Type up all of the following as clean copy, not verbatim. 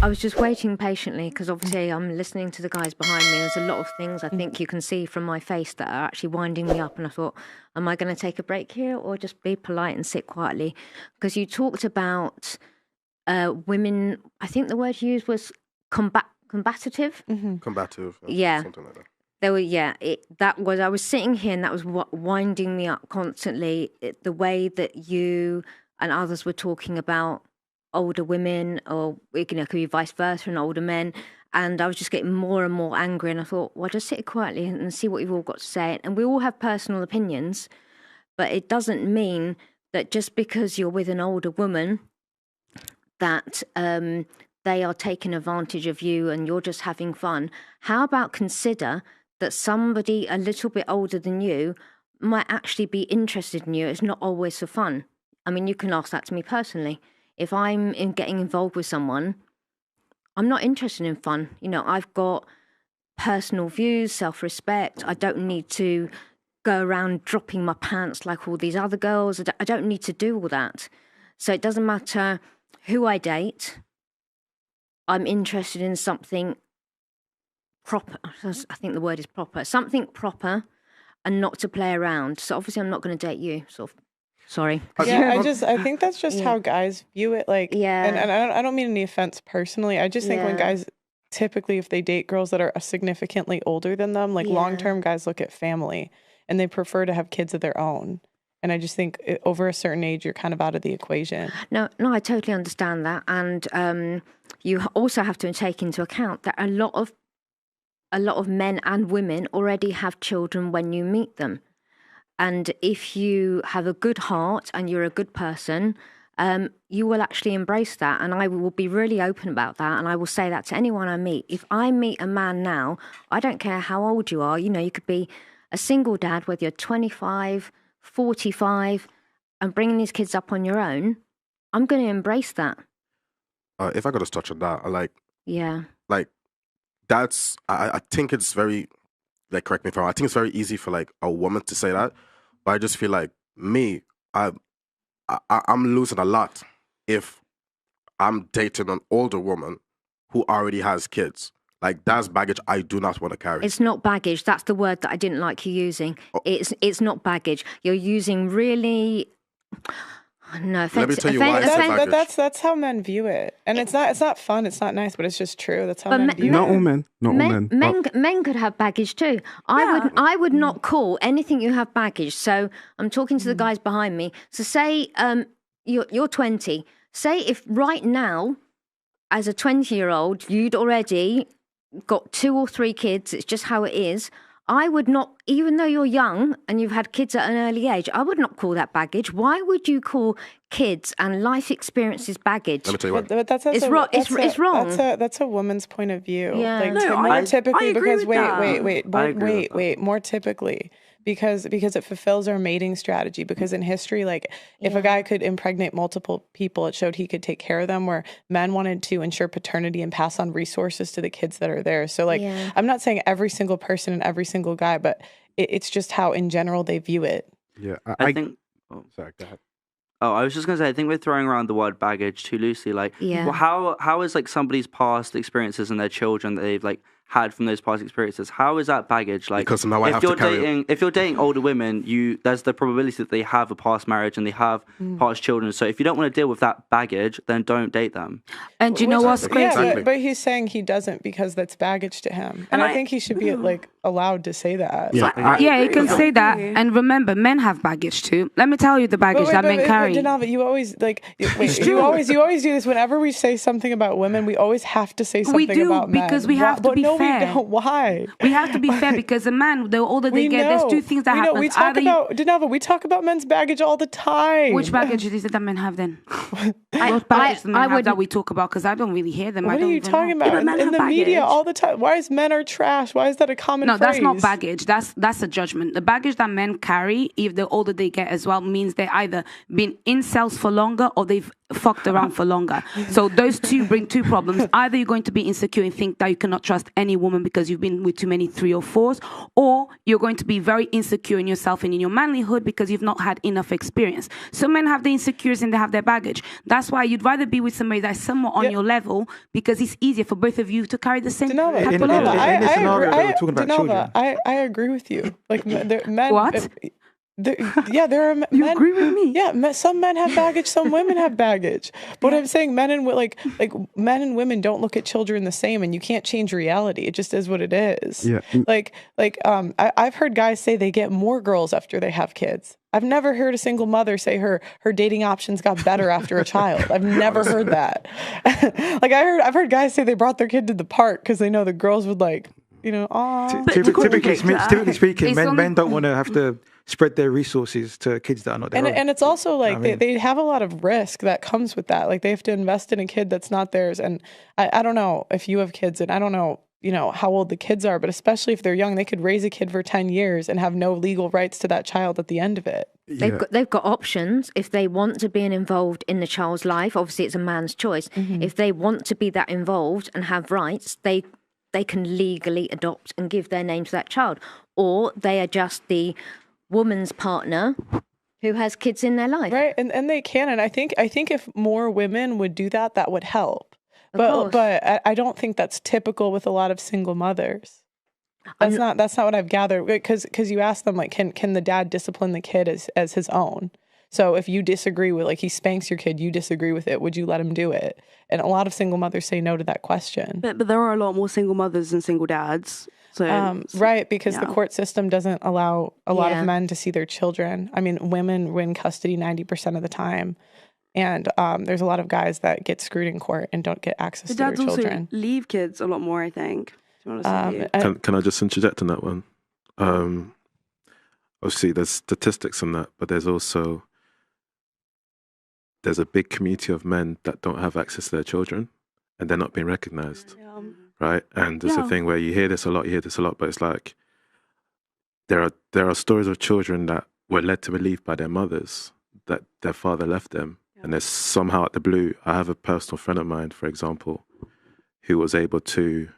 I was just waiting patiently because obviously I'm listening to the guys behind me. There's a lot of things I think you can see from my face that are actually winding me up. And I thought, am I going to take a break here or just be polite and sit quietly? Because you talked about women, I think the word you used was combative. Combative. Yeah. Something like that. There were, I was sitting here and that was what winding me up constantly. The way that you and others were talking about older women, or it could be vice versa, and older men. And I was just getting more and more angry. And I thought, well, just sit quietly and see what you've all got to say. And we all have personal opinions, but it doesn't mean that just because you're with an older woman that they are taking advantage of you and you're just having fun. How about consider that somebody a little bit older than you might actually be interested in you? It's not always for fun. I mean, you can ask that to me personally. If I'm getting involved with someone, I'm not interested in fun. I've got personal views, self-respect. I don't need to go around dropping my pants like all these other girls. I don't need to do all that. So it doesn't matter who I date. I'm interested in something proper. I think the word is proper. Something proper and not to play around. So obviously I'm not going to date you, sort of. Sorry. Yeah, I think that's just how guys view it. Like, and I don't mean any offense personally. I just think when guys, typically if they date girls that are significantly older than them, like long-term guys look at family and they prefer to have kids of their own. And I just think over a certain age, you're kind of out of the equation. No, I totally understand that. And you also have to take into account that a lot of men and women already have children when you meet them. And if you have a good heart and you're a good person, you will actually embrace that. And I will be really open about that. And I will say that to anyone I meet. If I meet a man now, I don't care how old you are. You could be a single dad, whether you're 25, 45, and bringing these kids up on your own. I'm going to embrace that. If I could just touch on that, I think it's very, correct me if I'm wrong, I think it's very easy for a woman to say that. But I just feel like I'm losing a lot if I'm dating an older woman who already has kids. That's baggage I do not want to carry. It's not baggage. That's the word that I didn't like you using. It's not baggage. You're using really... No, let me tell you why it's baggage. That's how men view it. And it's not fun, it's not nice, but it's just true. That's how men view it. Not all men. Men could have baggage too. I would not call anything you have baggage. So I'm talking to the guys behind me. So say you're 20. Say if right now, as a 20-year-old, you'd already got 2 or 3 kids, it's just how it is. I would not, even though you're young and you've had kids at an early age, I would not call that baggage. Why would you call kids and life experiences baggage? Let me tell you what. But it's wrong. That's a woman's point of view. Yeah. More typically, because wait, more typically. Because it fulfills our mating strategy. Because in history, if a guy could impregnate multiple people, it showed he could take care of them, where men wanted to ensure paternity and pass on resources to the kids that are there. So I'm not saying every single person and every single guy, but it's just how in general they view it. Yeah, I think... Oh, sorry, go ahead. Oh, I was just going to say, I think we're throwing around the word baggage too loosely. How is somebody's past experiences and their children that they've had from those past experiences, how is that baggage? Because now I have to carry it. If you're dating older women, there's the probability that they have a past marriage and they have past children. So if you don't want to deal with that baggage, then don't date them. And do you know what's crazy? Yeah, but he's saying he doesn't because that's baggage to him. And I think he should be allowed to say that. Yeah, he can say that. And remember, men have baggage too. Let me tell you the baggage that men carry. But you always you always do this. Whenever we say something about women, we always have to say something about men. Because we have to be fair. We don't. Why? We have to be fair because a man, the older they get, there's 2 things that happen. We talk about men's baggage all the time. Which baggage is it that men have then? What baggage do men have that we talk about? Because I don't really hear them. What are you talking about? In the media all the time. Why is men are trash? Why is that a common phrase? No, that's not baggage. That's a judgment. The baggage that men carry, if the older they get as well, means they're either been incels for longer or they've fucked around for longer. So those 2 bring 2 problems. Either you're going to be insecure and think that you cannot trust anyone many women because you've been with too many 3 or 4s, or you're going to be very insecure in yourself and in your manlyhood because you've not had enough experience. Some men have the insecurities and they have their baggage. That's why you'd rather be with somebody that's somewhat on your level because it's easier for both of you to carry the same. I agree with you. Like men. What? There are men. You agree with me? Yeah, some men have baggage, some women have baggage. But I'm saying men and men and women don't look at children the same, and you can't change reality. It just is what it is. Yeah. I've heard guys say they get more girls after they have kids. I've never heard a single mother say her dating options got better after a child. I've never heard that. I've heard guys say they brought their kid to the park because they know the girls would Typically speaking, men don't want to have to spread their resources to kids that are not their own. And it's also they have a lot of risk that comes with that. Like they have to invest in a kid that's not theirs. And I don't know if you have kids, and I don't know, how old the kids are, but especially if they're young, they could raise a kid for 10 years and have no legal rights to that child at the end of it. Yeah. They've got options. If they want to be involved in the child's life, obviously it's a man's choice. Mm-hmm. If they want to be that involved and have rights, they can legally adopt and give their name to that child. Or they are just the woman's partner who has kids in their life. Right, and they can. And I think if more women would do that, that would help. But I don't think that's typical with a lot of single mothers. That's not what I've gathered. Because you ask them, can the dad discipline the kid as his own? So if you disagree with, he spanks your kid, you disagree with it, would you let him do it? And a lot of single mothers say no to that question. But there are a lot more single mothers than single dads. So right, because the court system doesn't allow a lot of men to see their children. I mean, women win custody 90% of the time. And there's a lot of guys that get screwed in court and don't get access to their children. Dads also leave kids a lot more, I think. Can I just interject on that one? Obviously, there's statistics on that, but there's a big community of men that don't have access to their children, and they're not being recognized. Yeah. Right? And there's a thing where you hear this a lot, but it's like there are stories of children that were led to believe by their mothers that their father left them. Yeah. And there's somehow out the blue, I have a personal friend of mine, for example, who was able to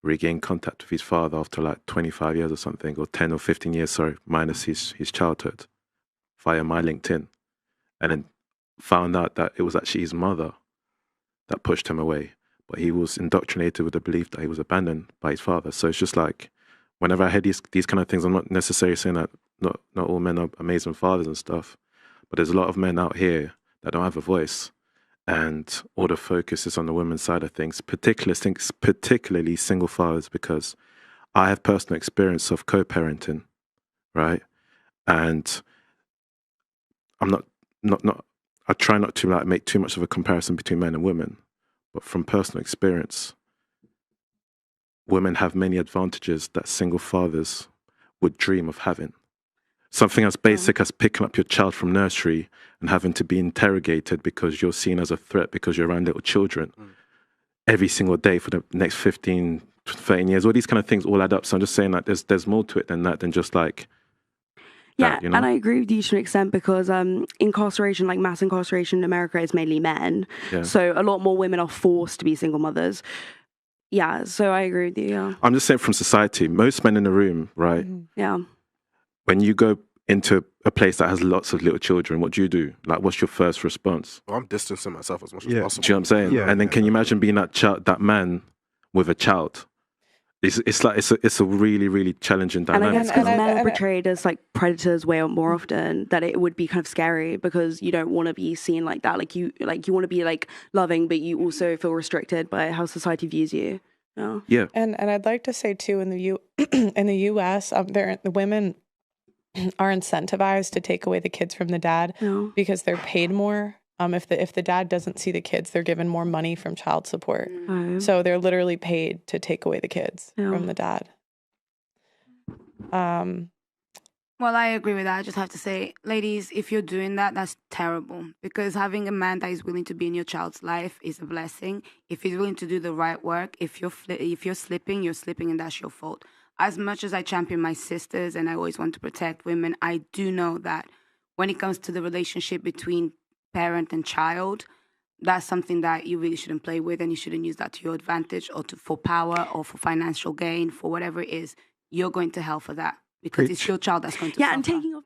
regain contact with his father after 25 years or something, or 10 or 15 years, minus his childhood, via my LinkedIn. And then found out that it was actually his mother that pushed him away. But he was indoctrinated with the belief that he was abandoned by his father. So it's just whenever I hear these kind of things, I'm not necessarily saying that not all men are amazing fathers and stuff, but there's a lot of men out here that don't have a voice, and all the focus is on the women's side of things, particularly single fathers, because I have personal experience of co-parenting, right? And I'm not I try not to make too much of a comparison between men and women, but from personal experience, women have many advantages that single fathers would dream of having. Something as basic as picking up your child from nursery and having to be interrogated because you're seen as a threat because you're around little children every single day for the next 15, 13 years. All these kind of things all add up. So I'm just saying that there's more to it than that, than just Yeah, and I agree with you to an extent because incarceration, mass incarceration in America is mainly men. Yeah. So a lot more women are forced to be single mothers. Yeah, so I agree with you, yeah. I'm just saying from society, most men in the room, right? Yeah. When you go into a place that has lots of little children, what do you do? What's your first response? Well, I'm distancing myself as much as possible. Do you know what I'm saying? Yeah. And then can you imagine being that man with a child? It's a really, really challenging dynamic. And I guess because men are portrayed as predators way more often, that it would be kind of scary because you don't want to be seen like that. You want to be loving, but you also feel restricted by how society views you. No? Yeah. And I'd like to say too, in the U.S., the women are incentivized to take away the kids from the dad because they're paid more. If the dad doesn't see the kids, they're given more money from child support. So they're literally paid to take away the kids from the dad. Well, I agree with that. I just have to say, ladies, if you're doing that, that's terrible. Because having a man that is willing to be in your child's life is a blessing. If he's willing to do the right work, if you're slipping, you're slipping, and that's your fault. As much as I champion my sisters and I always want to protect women, I do know that when it comes to the relationship between parent and child, that's something that you really shouldn't play with, and you shouldn't use that to your advantage or for power or for financial gain, for whatever it is. You're going to hell for that because it's your child that's going to suffer. And taking off.